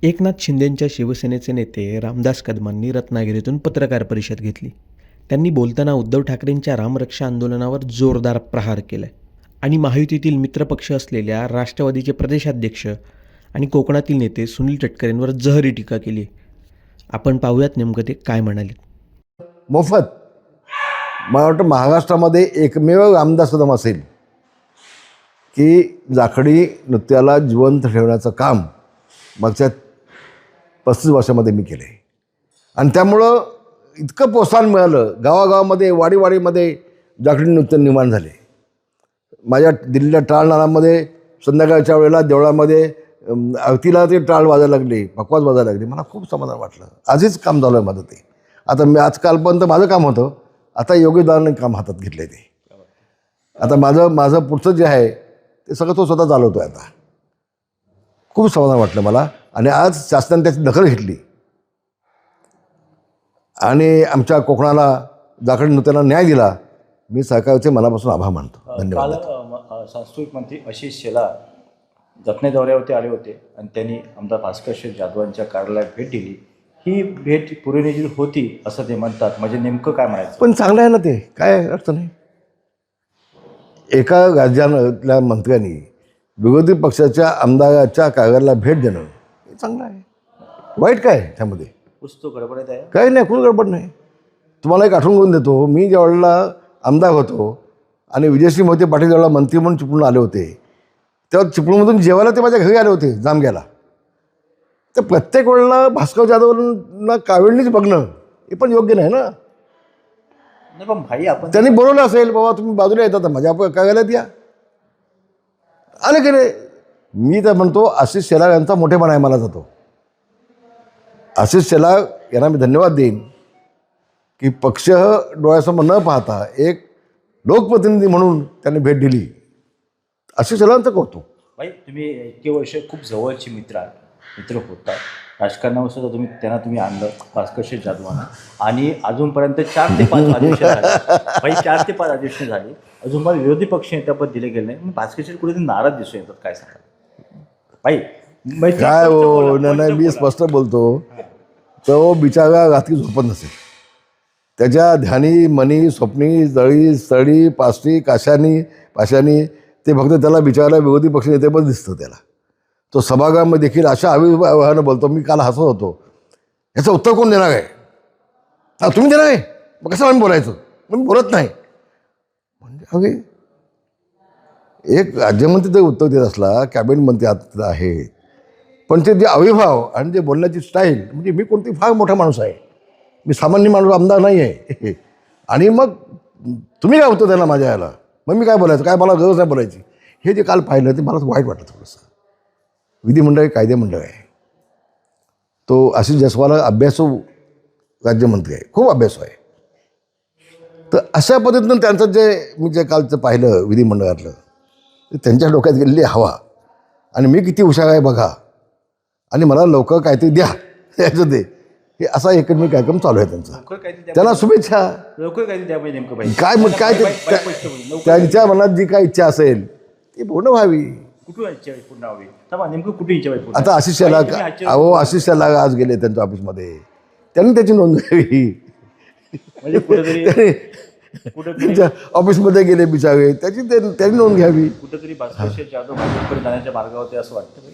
एकनाथ शिंदेंच्या शिवसेनेचे नेते रामदास कदमांनी रत्नागिरीतून पत्रकार परिषद घेतली. त्यांनी बोलताना उद्धव ठाकरेंच्या रामरक्षा आंदोलनावर जोरदार प्रहार केलाय आणि महायुतीतील मित्रपक्ष असलेल्या राष्ट्रवादीचे प्रदेशाध्यक्ष आणि कोकणातील नेते सुनील तटकरेंवर जहरी टीका केली. आपण पाहूयात नेमकं ते काय म्हणाले. मोफत मला वाटतं महाराष्ट्रामध्ये एकमेव रामदास कदम असेल की जाखडी नृत्याला जिवंत ठेवण्याचं काम मागच्या 35 वर्षामध्ये मी केलं आहे. आणि त्यामुळं इतकं प्रोत्साहन मिळालं. गावागावामध्ये वाडीवाडीमध्ये जाखडी नृत्य निर्माण झाले. माझ्या दिल्लीला टाळनाळामध्ये संध्याकाळच्या वेळेला देवळामध्ये आरतीला ते टाळ वाजायला लागले, पकवाज वाजायला लागले. मला खूप समाधान वाटलं. आजच काम झालं आहे माझं ते. आता मी आजकालपर्यंत माझं काम होतं, आता योगेशदारांनी काम हातात घेतलं आहे ते. आता माझं पुढचं जे आहे ते सगळं तो स्वतः चालवतो आहे. आता खूप समाधान वाटलं मला. आणि आज शासनाने त्याची दखल घेतली आणि आमच्या कोकणाला जाखडी नृत्याला न्याय दिला. मी सरकारचे मनापासून आभार मानतो. धन्यवाद. सांस्कृतिक मंत्री आशिष शेलार जखने दौऱ्यावरती आले होते आणि त्यांनी आमदार भास्कर शेठ जाधवांच्या कार्यालयात भेट दिली. ही भेट पुरेनिधी होती असं ते म्हणतात. म्हणजे नेमकं काय म्हणायचं? पण चांगलं आहे ना, ते काय अर्थ नाही. एका राज्यातल्या मंत्र्यांनी विरोधी पक्षाच्या आमदाराच्या कार्यालयाला भेट देणं हे चांगलं आहे. वाईट काय त्यामध्ये? पुस्तक गडबडत आहे. काही नाही, कुठं गडबड नाही. तुम्हाला एक आठवण करून देतो. मी ज्यावेळेला आमदार होतो आणि विजयसिंह मोहिते पाटील ज्यावेळेला मंत्री म्हणून चिपळूण आले होते, तेव्हा चिपळूणमधून जेवायला ते माझ्या घरी आले होते जामग्याला. तर प्रत्येक वेळेला भास्कर जाधवांना कावेळणीच बघणं हे पण योग्य नाही ना. नाही पण भाई, आपण त्यांनी बोलवलं असेल, बाबा तुम्ही बाजूला येतात माझ्या कार्यालयात या, आले की नाही. मी तर म्हणतो आशिष शेलार यांचा मोठेपणा आहे. मला जातो आशिष शेलार यांना मी धन्यवाद देईन की पक्ष डोळ्यासमोर न पाहता एक लोकप्रतिनिधी म्हणून त्यांनी भेट दिली. आशिष शेलारांचं कौतुक. भाई, तुम्ही इतके वर्ष खूप जवळचे मित्र होता. राजकारणावर सुद्धा तुम्ही आणलं भास्कर शेठ जाधवांना आणि अजूनपर्यंत 4 ते 5 अधिवेशन झाले. भाई 4 ते 5 अधिवेशन झाली, अजून मला विरोधी पक्ष नेत्यापद दिले गेले नाही. भास्कर शेठ कुठेतरी नाराज दिसून येतात. काय सांगा भाई? काय हो, नाही मी स्पष्ट बोलतो. तो बिचारा रात्री झोपत नसेल. त्याच्या ध्यानी मनी स्वप्नी जळी स्थळी पाष्टी पाशानी ते फक्त त्याला बिचारायला विरोधी पक्ष नेतेपद दिसतं त्याला. तो सभागृहामध्ये देखील अशा आविर्भावानं बोलतो. मी काल हसत होतो. याचं उत्तर कोण देणार आहे? हा, तुम्ही देणार आहे? मग कसं आम्ही बोलायचं? मग मी बोलत नाही. म्हणजे अगे एक राज्यमंत्री जर उत्तर देत असला, कॅबिनेट मंत्री आता आहेत, पण ते जे अविर्भाव आणि जे बोलण्याची स्टाईल, म्हणजे मी कोणती फार मोठा माणूस आहे, मी सामान्य माणूस आमदार नाही आहे. आणि मग तुम्ही काय उत्तर देणार माझ्या याला? मग मी काय बोलायचं? काय मला गरज नाही बोलायची? हे जे काल पाहिलं ते मला वाईट वाटलं थोडंसं. विधिमंडळ हे कायदेमंडळ आहे. तो आशिष जयस्वाल अभ्यासू राज्यमंत्री आहे, खूप अभ्यासू आहे. तर अशा पद्धतीनं त्यांचं मी जे कालचं पाहिलं विधिमंडळातलं, ते त्यांच्या डोक्यात गेलेली हवा आणि मी किती हुशार आहे बघा आणि मला लवकर काहीतरी द्या याचं ते, हे असा एकमेव कार्यक्रम चालू आहे त्यांचा. त्याला शुभेच्छा. लवकर काहीतरी द्या पाहिजे नेमकं भाई. काय मग काय त्यांच्या मनात जी काय इच्छा असेल ती पूर्ण व्हावी. कुठून इच्छा पूर्ण व्हावी? नेमकं कुठे इच्छा पाहिजे? आता आशिष शेलार आज गेले त्यांच्या ऑफिसमध्ये, त्यांनी त्याची नोंद घ्यावी. म्हणजे कुठेतरी त्यांच्या ऑफिसमध्ये गेले बिचारे, त्यांनी नोंद घ्यावी. कुठेतरी भास्कर शेठ जाधव भाजपकडे जाण्याच्या मार्गावरती असं वाटतं.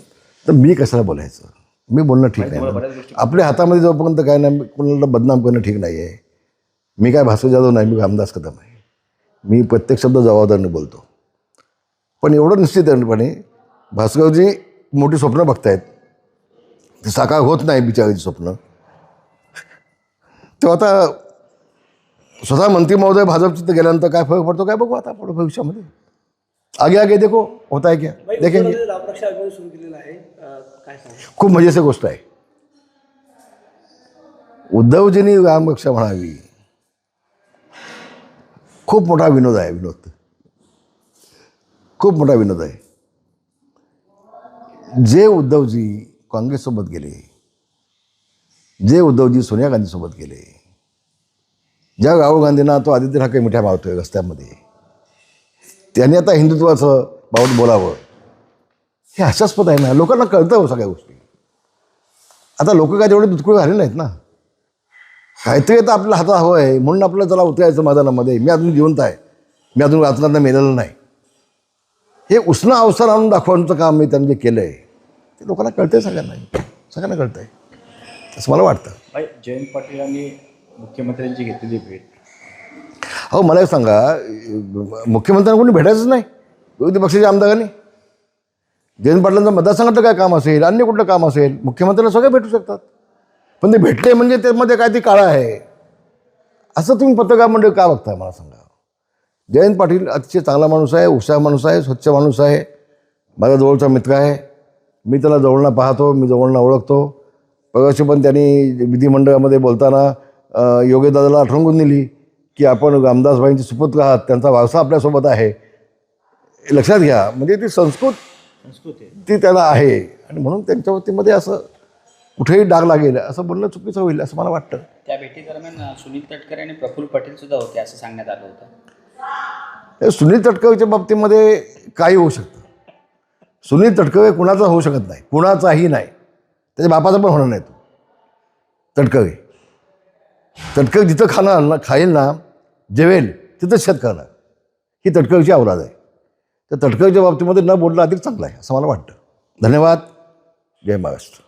तर मी कशाला बोलायचं? मी बोलणं ठीक नाही. आपल्या हातामध्ये जोपर्यंत काय नाही, कोणाला बदनाम करणं ठीक नाही आहे. मी काय भास्कर जाधव नाही, मी रामदास कदम आहे. मी प्रत्येक शब्द जबाबदारीने बोलतो. पण एवढं निश्चितपणे भास्करजी मोठी स्वप्न बघतायत, ते साकार होत नाही बिचाराची स्वप्न. तेव्हा आता स्वतः मंत्री महोदय भाजपची तर गेल्यानंतर काय फरक पडतो काय बघू आता पुढे भविष्यामध्ये. आगे देखो होता है क्या देखेंगे. खूप मजेची गोष्ट आहे. उद्धवजींनी रामरक्षा म्हणावी, खूप मोठा विनोद आहे. खूप मोठा विनोद आहे. जे उद्धवजी काँग्रेससोबत गेले, जे उद्धवजी सोनिया गांधीसोबत गेले, ज्या राहुल गांधींना तो आदित्य ठाकरे मिठ्या मारतोय रस्त्यामध्ये, त्यांनी आता हिंदुत्वाचं बाबत बोलावं, हे हास्यास्पद आहे ना. लोकांना कळतं हो सगळ्या गोष्टी. आता लोक काय तेवढे दुधकुळे झाले नाहीत ना. काहीतरी आता आपल्या हातात हवं आहे म्हणून आपल्याला चला उतरायचं मैदानामध्ये. मी अजून जिवंत आहे, मी अजून वाचनांना मेलेलं नाही. हे उष्ण अवसर आणून दाखवण्याचं काम मी त्यांनी जे केलं आहे ते लोकांना कळतंय, सगळ्यांना कळतंय असं मला वाटतं. भाई जयंत पाटीलांनी मुख्यमंत्र्यांची घेतलेली भेट, अहो मला एक सांगा, मुख्यमंत्र्यांना कोणी भेटायचंच नाही विरोधी पक्षाच्या आमदारांनी? जयंत पाटलांचं मतदारसंघातलं काय काम असेल, अन्य कुठलं काम असेल, मुख्यमंत्र्यांना सगळे भेटू शकतात. पण ते भेटले म्हणजे त्यामध्ये काय ती काळं आहे असं तुम्ही पत्रकार मंडळी का बघताय मला सांगा. जयंत पाटील अतिशय चांगला माणूस आहे, हुशार माणूस आहे, स्वच्छ माणूस आहे, माझा जवळचा मित्र आहे. मी त्याला जवळनं पाहतो, मी जवळनं ओळखतो. परवाशी पण त्यांनी विधिमंडळामध्ये बोलताना योगेशदादाला आठवण दिली की आपण रामदासबाईंचे सुपुत्र आहात, त्यांचा वारसा आपल्यासोबत आहे. हे लक्षात घ्या, म्हणजे ती संस्कृती ती त्याला आहे आणि म्हणून त्यांच्या वतीमध्ये असं कुठेही डाग लागेल असं बोलणं चुकीचं होईल असं मला वाटतं. त्या भेटीदरम्यान सुनील तटकरे आणि प्रफुल्ल पटेल सुद्धा होते असं सांगण्यात आलं होतं. हे सुनील तटकरेच्या बाबतीमध्ये काही होऊ शकतं. सुनील तटकरे कुणाचा होऊ शकत नाही, कुणाचाही नाही, त्याच्या बापाचा पण होणार नाही. तो तटकरे जिथं खाईल ना, जेवेल तिथंच शेत करणार, ही तटकरेची औलाद आहे. त्या तटकरेच्या बाबतीमध्ये न बोलणं अधिक चांगलं आहे असं मला वाटतं. धन्यवाद. जय महाराष्ट्र.